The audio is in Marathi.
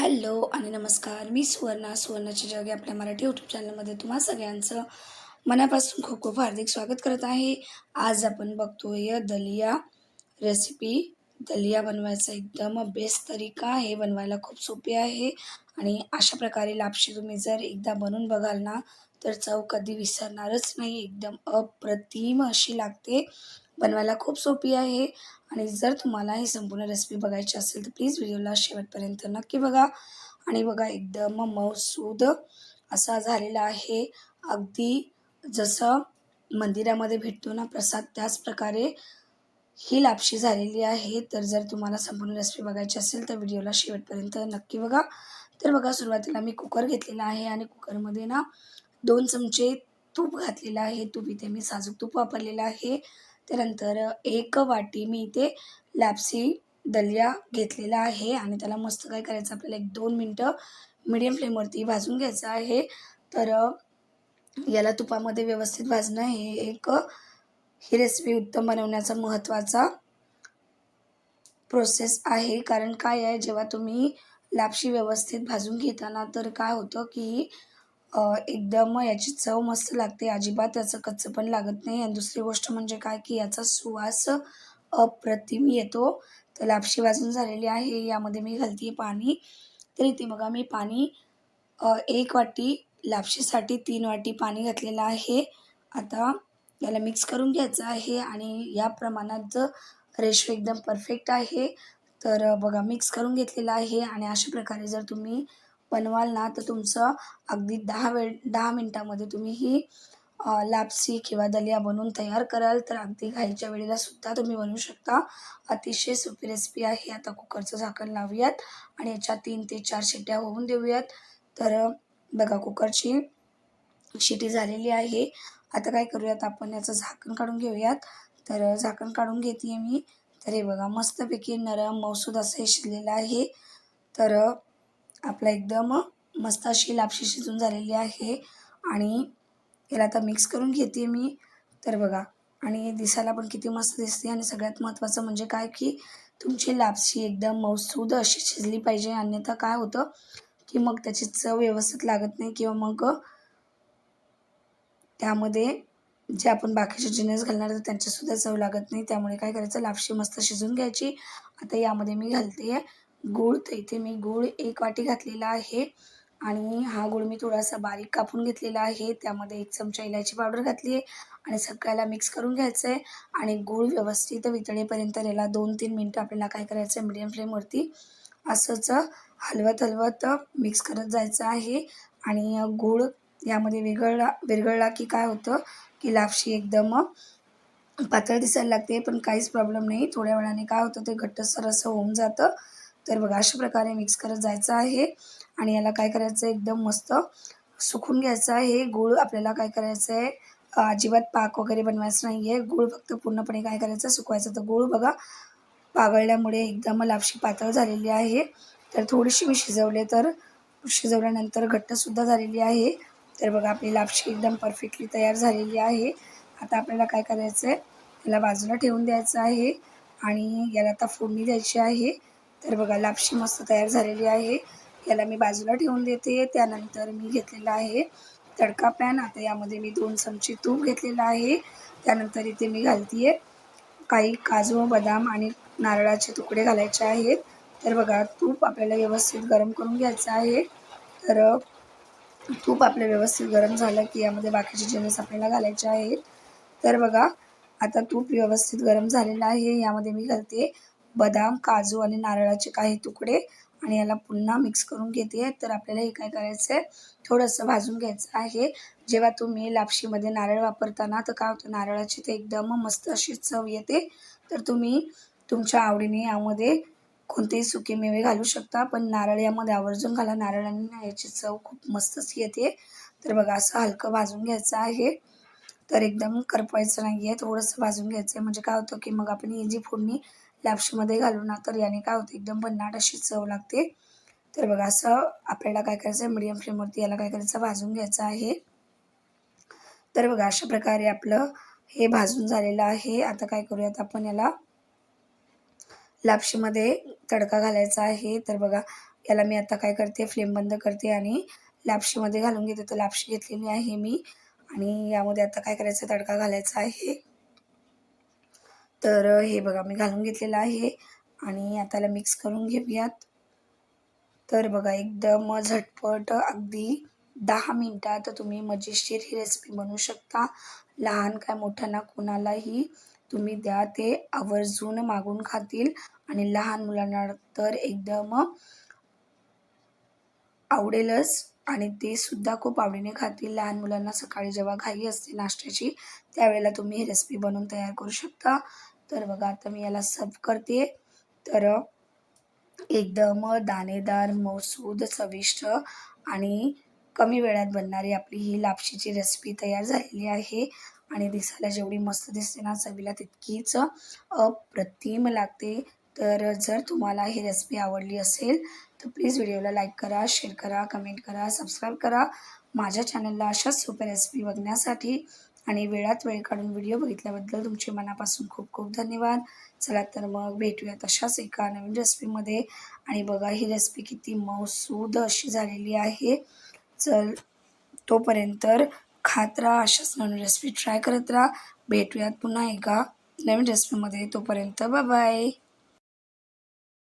हॅलो आणि नमस्कार. मी सुवर्णाची जग आपल्या मराठी यूट्यूब चॅनलमध्ये तुम्हा सगळ्यांचं मनापासून खूप खूप हार्दिक स्वागत करत आहे. आज आपण बघतोय दलिया रेसिपी. दलिया बनवायचा एकदम बेस्ट तरीका. हे बनवायला खूप सोपे आहे आणि अशा प्रकारे लापशी तुम्ही जर एकदा बनवून बघाल ना, तर चव कधी विसरणारच नाही. एकदम अप्रतिम अशी लागते. बनवायला खूप सोपी आहे आणि जर तुम्हाला ही संपूर्ण रेसिपी बघायची असेल तर प्लीज व्हिडिओला शेवटपर्यंत नक्की बघा. आणि बघा एकदम मऊसूद असा झालेला आहे. अगदी जसं मंदिरामध्ये भेटतो ना प्रसाद त्याच प्रकारे ही लापशी झालेली आहे. तर जर तुम्हाला संपूर्ण रेसिपी बघायची असेल तर व्हिडिओला शेवटपर्यंत नक्की बघा. तर बघा सुरुवातीला मी कुकर घेतलेला आहे आणि कुकरमध्ये ना 2 चमचे तूप घातलेलं आहे. तूप इथे मी साजूक तूप वापरलेलं आहे. त्यानंतर 1 वाटी मी इथे लापसी दलिया घेतलेला आहे आणि त्याला मस्त काय करायचं आपल्याला 1-2 मिनटं मीडियम फ्लेमवरती भाजून घ्यायचं आहे. तर याला तुपामध्ये व्यवस्थित भाजणं हे ही रेसिपी उत्तम बनवण्याचा महत्त्वाचा प्रोसेस आहे. कारण काय आहे जेव्हा तुम्ही लापशी व्यवस्थित भाजून घेता ना, तर काय होतं की एकदम याची चव मस्त लागते. अजिबात त्याचं कच्चं पण लागत नाही आणि दुसरी गोष्ट म्हणजे काय की याचा सुवास अप्रतिम येतो. तर लापशी भाजून झालेली आहे. यामध्ये मी घालते पाणी. तर इथे बघा मी पाणी 1 वाटी लापशीसाठी 3 वाटी पाणी घातलेलं आहे. आता याला मिक्स करून घ्यायचं आहे आणि या प्रमाणात रेशो एकदम परफेक्ट आहे. तर बघा मिक्स करून घेतलेलं आहे आणि अशा प्रकारे जर तुम्ही बनवाल ना, तर तुमचं अगदी 10 मिनिटामध्ये तुम्ही ही लापसी किंवा दलिया बनवून तयार कराल. तर अगदी घाईच्या वेळेला सुद्धा तुम्ही बनवू शकता. अतिशय सोपी रेसिपी आहे. आता कुकरचं झाकण लावूयात आणि याच्या 3 ते 4 शिट्ट्या होऊन देऊयात. तर बघा कुकरची शिटी झालेली आहे. आता काय करूयात आपण याचं झाकण काढून घेऊयात. तर झाकण काढून घेते मी. तर हे बघा मस्तपैकी नरम मऊसूद असं हे शिजलेलं आहे. तर आपला एकदम मस्त अशी लापशी शिजून झालेली आहे आणि याला आता मिक्स करून घेते मी. तर बघा आणि दिसायला पण किती मस्त दिसते आणि सगळ्यात महत्त्वाचं म्हणजे काय की तुमची लापशी एकदम मऊसूद अशी शिजली पाहिजे. अन्यथा काय होतं की मग त्याची चव व्यवस्थित लागत नाही किंवा मग त्यामध्ये जे आपण बाकीचे जिन्नस घालणार तर त्यांचीसुद्धा चव लागत नाही. त्यामुळे काय करायचं लापशी मस्त शिजवून घ्यायची. आता यामध्ये मी घालते गूळ. तर इथे मी गूळ 1 वाटी घातलेला आहे आणि हा गूळ मी थोडासा बारीक कापून घेतलेला आहे. त्यामध्ये 1 चमचा इलायची पावडर घातली आहे आणि सगळ्याला मिक्स करून घ्यायचं आहे आणि गूळ व्यवस्थित वितळेपर्यंत याला 2-3 मिनटं आपल्याला काय करायचं आहे मीडियम फ्लेमवरती असंच हलवत मिक्स करत जायचं आहे आणि गूळ यामध्ये विरघळला की काय होतं की लापशी एकदम पातळ दिसायला लागते. पण काहीच प्रॉब्लेम नाही. थोड्या वेळाने काय होतं ते घट्टसर असं होऊन जातं. तर बघा अशा प्रकारे मिक्स करत जायचं आहे आणि याला काय करायचं एकदम मस्त सुकून घ्यायचं आहे. गूळ आपल्याला काय करायचं आहे अजिबात पाक वगैरे बनवायचं नाही आहे. गूळ फक्त पूर्णपणे काय करायचं सुकवायचं. तर गूळ बघा पागळल्यामुळे एकदम लापशी पातळ झालेली आहे. तर थोडीशी मी शिजवल्यानंतर घट्टसुद्धा झालेली आहे. तर बघा आपली लापशी एकदम परफेक्टली तयार झालेली आहे. आता आपल्याला काय करायचं आहे याला बाजूला ठेवून द्यायचं आहे आणि याला आता फोडणी द्यायची आहे. तर बघा लापशी मस्त तयार झालेली आहे. याला मी बाजूला ठेवून देते. त्यानंतर मी घेतलेला आहे तडका पॅन. आता यामध्ये मी 2 चमचे तूप घेतलेलं आहे. त्यानंतर इथे मी घालते आहे काही काजू, बदाम आणि नारळाचे तुकडे घालायचे आहेत. तर बघा तूप आपल्याला व्यवस्थित गरम करून घ्यायचं आहे. तर तूप आपलं व्यवस्थित गरम झालं की यामध्ये बाकीचे जिन्नस आपल्याला घालायचे आहेत. तर बघा आता तूप व्यवस्थित गरम झालेलं आहे. यामध्ये मी घालते बदाम, काजू आणि नारळाचे काही तुकडे आणि याला पुन्हा मिक्स करून घेते. तर आपल्याला हे काय करायचं आहे थोडंसं भाजून घ्यायचं आहे. जेव्हा तुम्ही लापशीमध्ये नारळ वापरता ना, तर काय होतं नारळाची ते एकदम मस्त अशी चव येते. तर तुम्ही तुमच्या आवडीने यामध्ये कोणतेही सुकेमेवे घालू शकता. पण नारळ यामध्ये आवर्जून घाला. नारळाने ना याची चव खूप मस्तच येते. तर बघा असं हलकं भाजून घ्यायचं आहे. तर एकदम करपवायचं नाही आहे. थोडंसं भाजून घ्यायचं आहे. म्हणजे काय होतं की मग आपण ही जी फोडणी लापशीमध्ये घालू ना, तर याने काय होतं एकदम भन्नाट अशी चव लागते. तर बघा असं आपल्याला काय करायचं आहे मीडियम फ्लेमवरती याला काय करायचं भाजून घ्यायचं आहे. तर बघा अशा प्रकारे आपलं हे भाजून झालेलं आहे. आता काय करूयात आपण याला लापशीमध्ये तडका घालायचा आहे. तर बघा याला मी आता काय करते, फ्लेम बंद करते आणि लापशीमध्ये घालून घेते. तर लापशी घेतलेली आहे मी आणि यामध्ये आता काय करायचं, तडका घालायचा आहे. तर हे बघा मी घालून घेतलेलं आहे आणि आता याला मिक्स करून घेऊयात. तर बघा एकदम झटपट अगदी 10 मिनिटात तुम्ही मजेशीर ही रेसिपी बनवू शकता. लहान काय मोठ्यांना कोणालाही तुम्ही द्या, ते आवर्जून मागून खातील आणि लहान मुलांना तर एकदम आवडेलच आणि ते सुद्धा खूप आवडीने खातील. लहान मुलांना सकाळी जेव्हा घाई असते नाश्त्याची, त्यावेळेला तुम्ही ही रेसिपी बनवून तयार करू शकता. तर बघा आता मी याला सर्व्ह करते. तर एकदम दाणेदार, मऊसूद, चविष्ट आणि कमी वेळात बनणारी आपली ही लापशीची रेसिपी तयार झालेली आहे आणि दिसायला जेवढी मस्त दिसते ना, चवीला तितकीच अप्रतिम लागते. तर जर तुम्हाला ही रेसिपी आवडली असेल, तर प्लीज व्हिडिओला लाईक करा, शेअर करा, कमेंट करा, सबस्क्राईब करा. माझ्या चॅनलला अशाच सोप्या रेसिपी बघण्यासाठी आणि वेळात वेळ काढून व्हिडिओ बघितल्याबद्दल तुमचे मनापासून खूप खूप धन्यवाद. चला तर मग भेटूयात अशाच एका नवीन रेसिपीमध्ये आणि बघा ही रेसिपी किती मऊसूद अशी झालेली आहे. चल तोपर्यंत खात राहा, अशाच नवीन रेसिपी ट्राय करत राहा. भेटूयात पुन्हा एका नवीन रेसिपीमध्ये. तोपर्यंत बाय बाय.